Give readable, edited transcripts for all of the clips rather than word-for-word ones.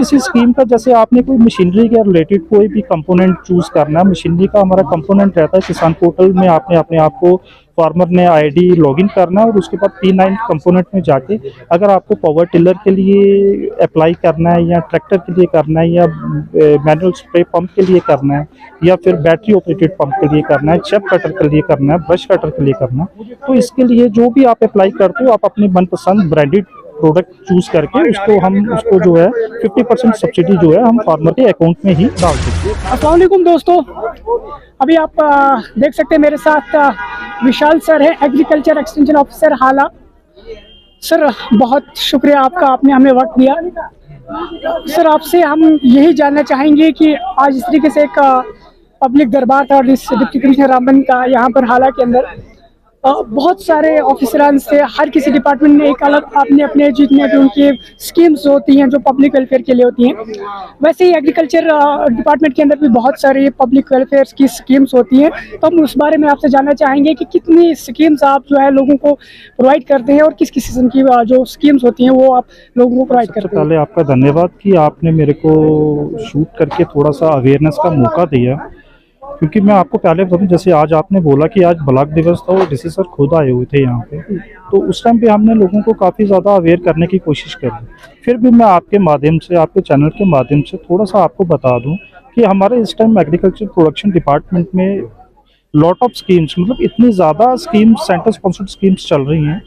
किसी स्कीम का, जैसे आपने कोई मशीनरी के रिलेटेड कोई भी कंपोनेंट चूज करना है, मशीनरी का हमारा कंपोनेंट रहता है किसान पोर्टल में, आपने अपने आप को फार्मर ने आईडी लॉगिन करना है और उसके बाद P9 कंपोनेंट में जाके अगर आपको पावर टिलर के लिए अप्लाई करना है या ट्रैक्टर के लिए करना है या मैनुअल स्प्रे पंप के लिए करना है या फिर बैटरी ऑपरेटेड पंप के लिए करना है, चेप कटर के लिए करना है, ब्रश कटर के लिए करना है, तो इसके लिए जो भी आप अप्लाई करते हो आप अपने मनपसंद ब्रांडेड प्रोडक्ट चूज करके उसको जो है 50% सब्सिडी जो है हम फार्मर के अकाउंट में ही डाल सकते हैं। अस्सलाम वालेकुम दोस्तों, अभी आप देख सकते हैं मेरे साथ विशाल सर है, एग्रीकल्चर एक्सटेंशन ऑफिसर हाला। सर बहुत शुक्रिया आपका, आपने हमें वक्त दिया। सर आपसे हम यही जानना चाहेंगे कि आज इस तरीके से एक पब्लिक दरबार था इस डिप्टी कमिश्नर रामबन का यहाँ पर हाला के अंदर बहुत सारे ऑफिसरान से हर किसी डिपार्टमेंट ने एक अलग अपने अपने जितने भी उनकी स्कीम्स होती हैं जो पब्लिक वेलफेयर के लिए होती हैं, वैसे ही एग्रीकल्चर डिपार्टमेंट के अंदर भी बहुत सारी पब्लिक वेलफेयर की स्कीम्स होती हैं। तो हम उस बारे में आपसे जानना चाहेंगे कि कितनी स्कीम्स आप जो है लोगों को प्रोवाइड करते हैं और किस किस किस्म की जो स्कीम्स होती हैं वो आप लोगों को प्रोवाइड करते हैं। पहले आपका धन्यवाद कि आपने मेरे को शूट करके थोड़ा सा अवेयरनेस का मौका दिया, क्योंकि मैं आपको पहले बताऊं, जैसे आज आपने बोला कि आज ब्लॉक दिवस था और डीसी सर खुद आए हुए थे यहाँ पे, तो उस टाइम पे हमने लोगों को काफ़ी ज़्यादा अवेयर करने की कोशिश करी। फिर भी मैं आपके माध्यम से, आपके चैनल के माध्यम से थोड़ा सा आपको बता दूं कि हमारे इस टाइम एग्रीकल्चर प्रोडक्शन डिपार्टमेंट में लॉट ऑफ स्कीम्स, मतलब इतनी ज़्यादा स्कीम्स, सेंटर स्पॉन्सर्ड स्कीम्स चल रही हैं,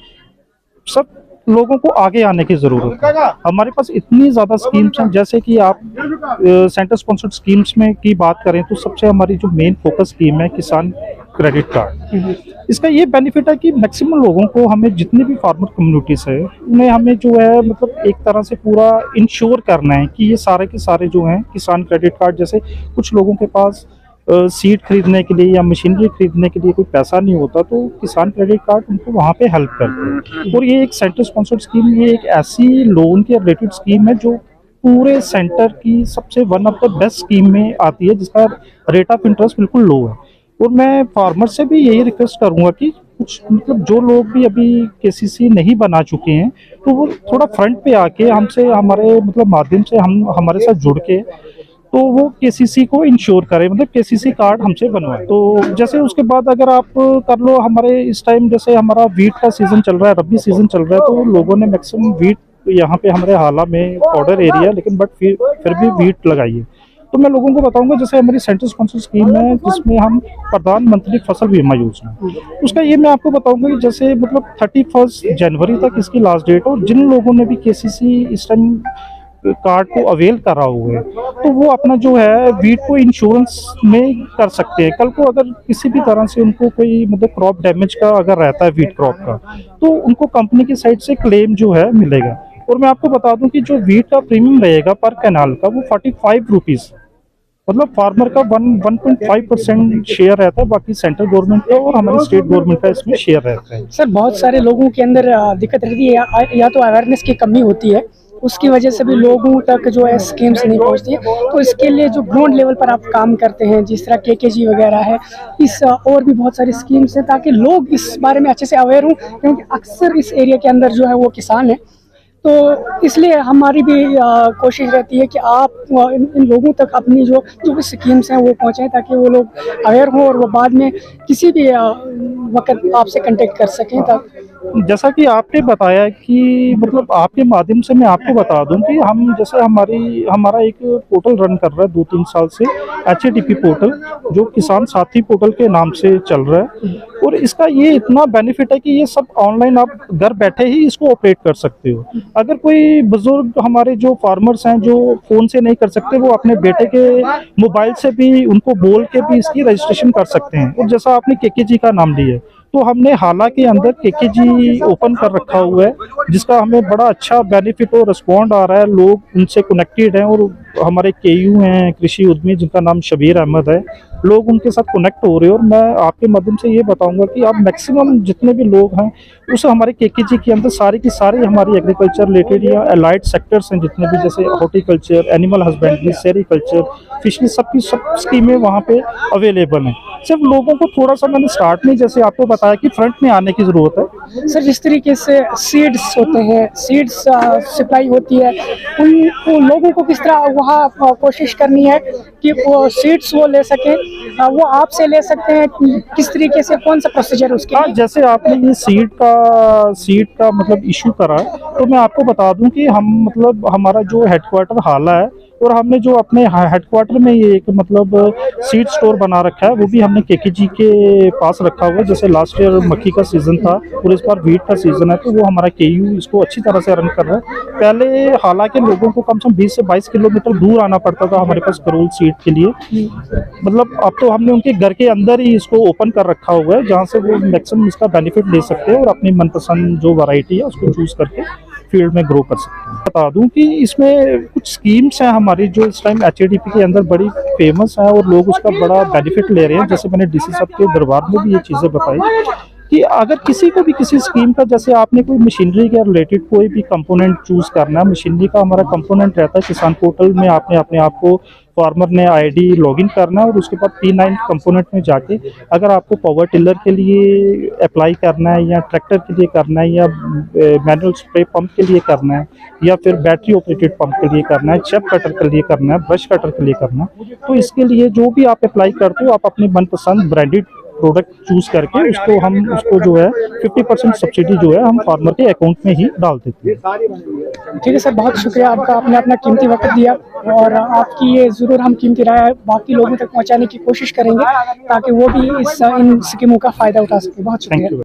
सब लोगों को आगे आने की ज़रूरत है। हमारे पास इतनी ज़्यादा स्कीम्स हैं, जैसे कि आप सेंटर स्पॉन्सर्ड स्कीम्स में की बात करें तो सबसे हमारी जो मेन फोकस स्कीम है किसान क्रेडिट कार्ड। इसका ये बेनिफिट है कि मैक्सिमम लोगों को, हमें जितने भी फार्मर कम्युनिटीज़ है उन्हें हमें जो है मतलब एक तरह से पूरा इंश्योर करना है कि ये सारे के सारे जो हैं किसान क्रेडिट कार्ड, जैसे कुछ लोगों के पास सीड खरीदने के लिए या मशीनरी खरीदने के लिए कोई पैसा नहीं होता, तो किसान क्रेडिट कार्ड उनको वहाँ पे हेल्प करते हैं। और ये एक सेंटर स्पॉन्सर्ड स्कीम, ये एक ऐसी लोन के रिलेटेड स्कीम है जो पूरे सेंटर की सबसे one of the best scheme में आती है, जिसका रेट ऑफ इंटरेस्ट बिल्कुल लो है। और मैं फार्मर से भी यही रिक्वेस्ट करूँगा कि कुछ मतलब जो लोग भी अभी केसीसी नहीं बना चुके हैं तो वो थोड़ा फ्रंट पे आके हमसे, हमारे मतलब माध्यम से हमारे साथ जुड़ के तो वो केसीसी को इंश्योर करें, मतलब केसीसी कार्ड हमसे बनवाए। तो जैसे उसके बाद अगर आप कर लो, हमारे इस टाइम जैसे हमारा वीट का सीजन चल रहा है, रबी सीजन चल रहा है, तो लोगों ने मैक्सिमम वीट यहाँ पे हमारे हाला में बॉर्डर एरिया, लेकिन बट फिर भी वीट लगाइए। तो मैं लोगों को बताऊंगा, जैसे हमारी सेंटर स्पॉन्सर स्कीम है जिसमें हम प्रधानमंत्री फसल बीमा योजना, उसका ये मैं आपको बताऊंगा कि जैसे मतलब 31 जनवरी तक इसकी लास्ट डेट है, और जिन लोगों ने भी केसीसी इस टाइम कार्ड को अवेल करा हुआ है तो वो अपना जो है वीट को इंश्योरेंस में कर सकते हैं। कल को अगर किसी भी तरह से उनको कोई मतलब क्रॉप डैमेज का अगर रहता है वीट क्रॉप का, तो उनको कंपनी की साइड से क्लेम जो है मिलेगा। और मैं आपको बता दूं कि जो वीट का प्रीमियम रहेगा पर कैनाल का वो 45 रुपीज़, मतलब फार्मर का 1.5% शेयर रहता है, बाकी सेंट्रल गवर्नमेंट का और हमारी स्टेट गवर्नमेंट का इसमें शेयर रहता है। सर बहुत सारे लोगों के अंदर दिक्कत रहती है, या तो अवेयरनेस की कमी होती है, उसकी वजह से भी लोगों तक जो है स्कीम्स नहीं पहुंचती है। तो इसके लिए जो ग्राउंड लेवल पर आप काम करते हैं, जिस तरह केकेजी वगैरह है, इस और भी बहुत सारी स्कीम्स हैं, ताकि लोग इस बारे में अच्छे से अवेयर हों, क्योंकि अक्सर इस एरिया के अंदर जो है वो किसान है। तो इसलिए हमारी भी कोशिश रहती है कि आप इन लोगों तक अपनी जो भी स्कीम्स हैं वो पहुंचाएं, ताकि वो लोग अवेयर हों और वो बाद में किसी भी वक्त आपसे कांटेक्ट कर सकें। जैसा कि आपने बताया कि मतलब आपके माध्यम से मैं आपको बता दूं कि हम जैसे हमारा एक पोर्टल रन कर रहा है 2-3 साल से, HADP पोर्टल, जो किसान साथी पोर्टल के नाम से चल रहा है। और इसका ये इतना बेनिफिट है कि ये सब ऑनलाइन आप घर बैठे ही इसको ऑपरेट कर सकते हो। अगर कोई बुजुर्ग हमारे जो फार्मर्स हैं जो फ़ोन से नहीं कर सकते, वो अपने बेटे के मोबाइल से भी उनको बोल के भी इसकी रजिस्ट्रेशन कर सकते हैं। और जैसा आपने केकेजी का नाम लिया, तो हमने हाला के अंदर केकेजी ओपन कर रखा हुआ है, जिसका हमें बड़ा अच्छा बेनिफिट और रिस्पॉन्ड आ रहा है। लोग उनसे कनेक्टेड हैं और हमारे केयू हैं कृषि उद्यमी, जिनका नाम शबीर अहमद है, लोग उनके साथ कनेक्ट हो रहे हैं। और मैं आपके माध्यम से ये बताऊंगा कि आप मैक्सिमम जितने भी लोग हैं उस हमारे केकेजी के अंदर सारी की सारी हमारी एग्रीकल्चर रिलेटेड या अलाइड सेक्टर्स हैं जितने भी, जैसे horticulture, animal husbandry, sericulture, fishery, सब स्कीमें वहाँ पे अवेलेबल हैं। सिर्फ लोगों को थोड़ा सा मैंने स्टार्ट में जैसे आपको बताया कि फ्रंट में आने की ज़रूरत है। सर जिस तरीके से सीड्स होते हैं, सीड्स सप्लाई होती है, उन लोगों को किस तरह वहाँ कोशिश करनी है कि वो सीड्स वो ले सकें, वो आपसे ले सकते हैं, किस तरीके से, कौन सा प्रोसीजर उसके हाँ, लिए? जैसे आपने ये सीट का मतलब इशू करा है, तो मैं आपको बता दूं कि हम मतलब हमारा जो हेडक्वार्टर हाला है, और हमने जो अपने हेडक्वार्टर में ये एक मतलब सीड स्टोर बना रखा है, वो भी हमने केकेजी के पास रखा हुआ है। जैसे लास्ट ईयर मक्की का सीज़न था और इस बार वीट का सीज़न है, तो वो हमारा केयू इसको अच्छी तरह से रन कर रहा है। पहले हालांकि लोगों को कम से कम 20 से 22 किलोमीटर दूर आना पड़ता था हमारे पास करोल सीड के लिए, मतलब अब तो हमने उनके घर के अंदर ही इसको ओपन कर रखा हुआ है, जहाँ से वो मैक्सिमम इसका बेनिफिट ले सकते हैं और अपनी मनपसंद जो वैरायटी है उसको चूज करके फील्ड में ग्रो कर सकते हैं। बता दूं कि इसमें कुछ स्कीम्स हैं हमारी जो इस टाइम एचएडीपी के अंदर बड़ी फेमस है और लोग उसका बड़ा बेनिफिट ले रहे हैं। जैसे मैंने डीसी साहब के दरबार में भी ये चीज़ें बताई कि अगर किसी को भी किसी स्कीम का, जैसे आपने कोई मशीनरी के रिलेटेड कोई भी कंपोनेंट चूज करना है, मशीनरी का हमारा कंपोनेंट रहता है किसान पोर्टल में, आपने अपने आप को फार्मर ने आईडी लॉगिन करना है और उसके बाद P9 कंपोनेंट में जाके अगर आपको पावर टिलर के लिए अप्लाई करना है या ट्रैक्टर के लिए करना है या मैनुअल स्प्रे पंप के लिए करना है या फिर बैटरी ऑपरेटेड पंप के लिए करना है, चेप कटर के लिए करना है, ब्रश कटर के लिए करना है, तो इसके लिए जो भी आप अप्लाई करते हो आप अपने मनपसंद ब्रांडेड प्रोडक्ट चूज करके उसको जो है 50% सब्सिडी जो है हम फार्मर के अकाउंट में ही डाल देते हैं। ठीक है सर, बहुत शुक्रिया आपका, आपने अपना कीमती वक्त दिया और आपकी ये ज़रूर हम कीमती राय बाकी लोगों तक पहुंचाने की कोशिश करेंगे ताकि वो भी इन स्कीमों का फ़ायदा उठा सके। बहुत शुक्रिया। Thank you.